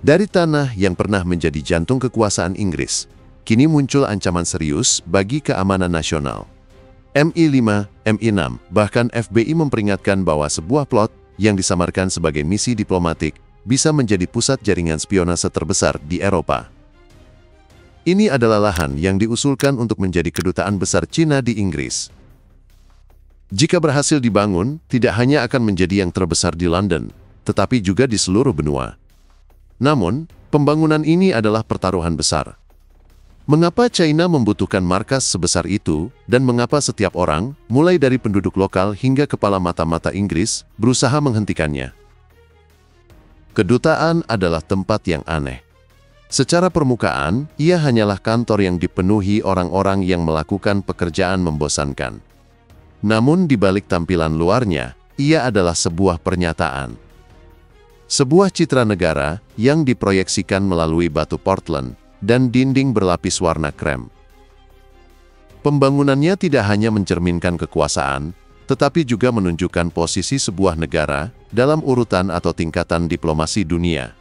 Dari tanah yang pernah menjadi jantung kekuasaan Inggris, kini muncul ancaman serius bagi keamanan nasional. MI5, MI6, bahkan FBI memperingatkan bahwa sebuah plot yang disamarkan sebagai misi diplomatik bisa menjadi pusat jaringan spionase terbesar di Eropa. Ini adalah lahan yang diusulkan untuk menjadi kedutaan besar Cina di Inggris. Jika berhasil dibangun, tidak hanya akan menjadi yang terbesar di London, tetapi juga di seluruh benua. Namun, pembangunan ini adalah pertaruhan besar. Mengapa China membutuhkan markas sebesar itu, dan mengapa setiap orang, mulai dari penduduk lokal hingga kepala mata-mata Inggris, berusaha menghentikannya? Kedutaan adalah tempat yang aneh. Secara permukaan, ia hanyalah kantor yang dipenuhi orang-orang yang melakukan pekerjaan membosankan. Namun di balik tampilan luarnya, ia adalah sebuah pernyataan. Sebuah citra negara yang diproyeksikan melalui batu Portland dan dinding berlapis warna krem. Pembangunannya tidak hanya mencerminkan kekuasaan, tetapi juga menunjukkan posisi sebuah negara dalam urutan atau tingkatan diplomasi dunia.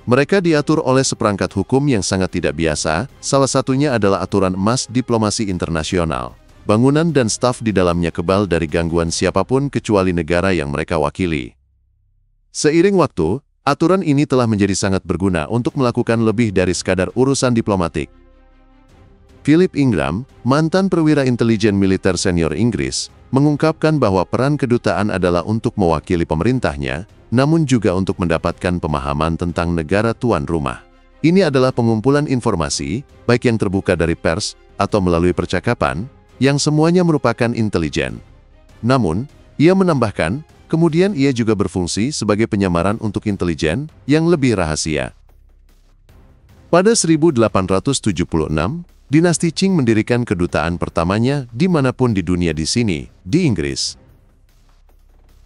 Mereka diatur oleh seperangkat hukum yang sangat tidak biasa, salah satunya adalah aturan emas diplomasi internasional. Bangunan dan staf di dalamnya kebal dari gangguan siapapun kecuali negara yang mereka wakili. Seiring waktu, aturan ini telah menjadi sangat berguna untuk melakukan lebih dari sekadar urusan diplomatik. Philip Ingram, mantan perwira intelijen militer senior Inggris, mengungkapkan bahwa peran kedutaan adalah untuk mewakili pemerintahnya, namun juga untuk mendapatkan pemahaman tentang negara tuan rumah. Ini adalah pengumpulan informasi, baik yang terbuka dari pers atau melalui percakapan, yang semuanya merupakan intelijen. Namun, ia menambahkan, kemudian ia juga berfungsi sebagai penyamaran untuk intelijen yang lebih rahasia. Pada 1876, dinasti Qing mendirikan kedutaan pertamanya dimanapun di dunia di sini, di Inggris.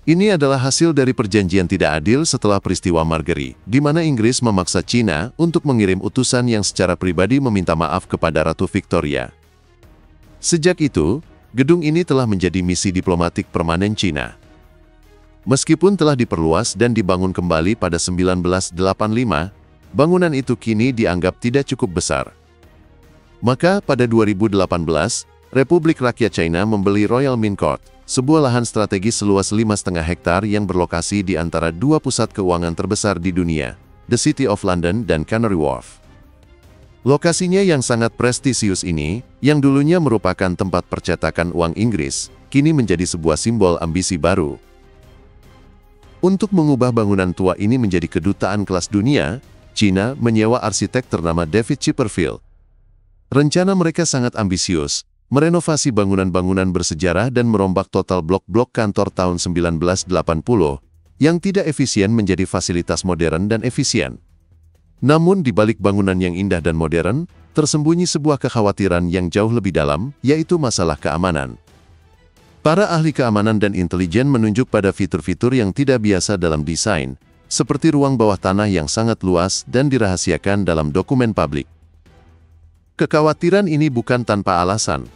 Ini adalah hasil dari perjanjian tidak adil setelah peristiwa Margery, di mana Inggris memaksa Cina untuk mengirim utusan yang secara pribadi meminta maaf kepada Ratu Victoria. Sejak itu, gedung ini telah menjadi misi diplomatik permanen Cina. Meskipun telah diperluas dan dibangun kembali pada 1985, bangunan itu kini dianggap tidak cukup besar. Maka pada 2018, Republik Rakyat China membeli Royal Mint Court, sebuah lahan strategis seluas 5,5 hektar yang berlokasi di antara dua pusat keuangan terbesar di dunia, The City of London dan Canary Wharf. Lokasinya yang sangat prestisius ini, yang dulunya merupakan tempat percetakan uang Inggris, kini menjadi sebuah simbol ambisi baru. Untuk mengubah bangunan tua ini menjadi kedutaan kelas dunia, China menyewa arsitek ternama David Chipperfield. Rencana mereka sangat ambisius, merenovasi bangunan-bangunan bersejarah dan merombak total blok-blok kantor tahun 1980, yang tidak efisien menjadi fasilitas modern dan efisien. Namun di balik bangunan yang indah dan modern, tersembunyi sebuah kekhawatiran yang jauh lebih dalam, yaitu masalah keamanan. Para ahli keamanan dan intelijen menunjuk pada fitur-fitur yang tidak biasa dalam desain, seperti ruang bawah tanah yang sangat luas dan dirahasiakan dalam dokumen publik. Kekhawatiran ini bukan tanpa alasan.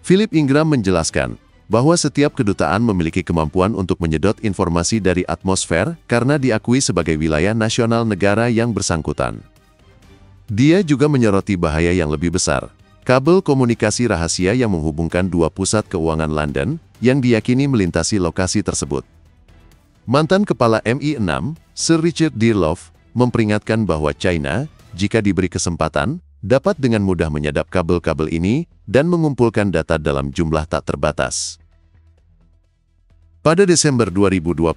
Philip Ingram menjelaskan bahwa setiap kedutaan memiliki kemampuan untuk menyedot informasi dari atmosfer karena diakui sebagai wilayah nasional negara yang bersangkutan. Dia juga menyoroti bahaya yang lebih besar. Kabel komunikasi rahasia yang menghubungkan dua pusat keuangan London yang diyakini melintasi lokasi tersebut. Mantan kepala MI6, Sir Richard Dearlove, memperingatkan bahwa China, jika diberi kesempatan, dapat dengan mudah menyadap kabel-kabel ini dan mengumpulkan data dalam jumlah tak terbatas. Pada Desember 2020,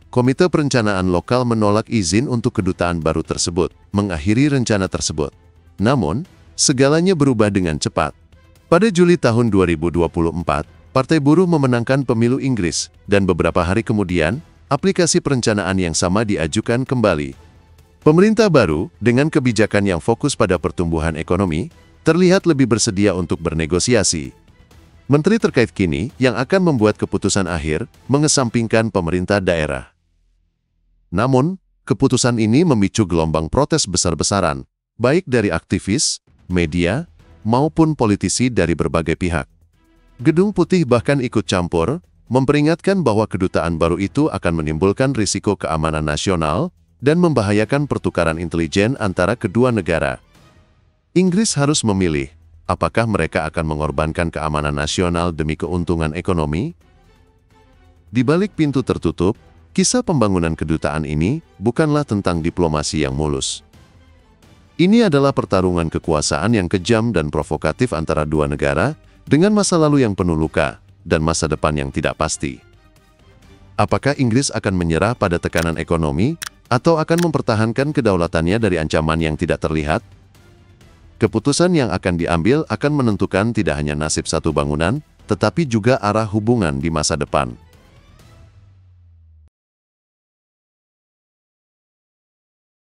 Komite Perencanaan Lokal menolak izin untuk kedutaan baru tersebut, mengakhiri rencana tersebut. Namun, segalanya berubah dengan cepat. Pada Juli tahun 2024, Partai Buruh memenangkan pemilu Inggris, dan beberapa hari kemudian, aplikasi perencanaan yang sama diajukan kembali. Pemerintah baru, dengan kebijakan yang fokus pada pertumbuhan ekonomi, terlihat lebih bersedia untuk bernegosiasi. Menteri terkait kini, yang akan membuat keputusan akhir, mengesampingkan pemerintah daerah. Namun, keputusan ini memicu gelombang protes besar-besaran, baik dari aktivis, media, maupun politisi dari berbagai pihak. Gedung Putih bahkan ikut campur, memperingatkan bahwa kedutaan baru itu akan menimbulkan risiko keamanan nasional, dan membahayakan pertukaran intelijen antara kedua negara. Inggris harus memilih, apakah mereka akan mengorbankan keamanan nasional demi keuntungan ekonomi? Di balik pintu tertutup, kisah pembangunan kedutaan ini bukanlah tentang diplomasi yang mulus. Ini adalah pertarungan kekuasaan yang kejam dan provokatif antara dua negara, dengan masa lalu yang penuh luka, dan masa depan yang tidak pasti. Apakah Inggris akan menyerah pada tekanan ekonomi, atau akan mempertahankan kedaulatannya dari ancaman yang tidak terlihat? Keputusan yang akan diambil akan menentukan tidak hanya nasib satu bangunan, tetapi juga arah hubungan di masa depan.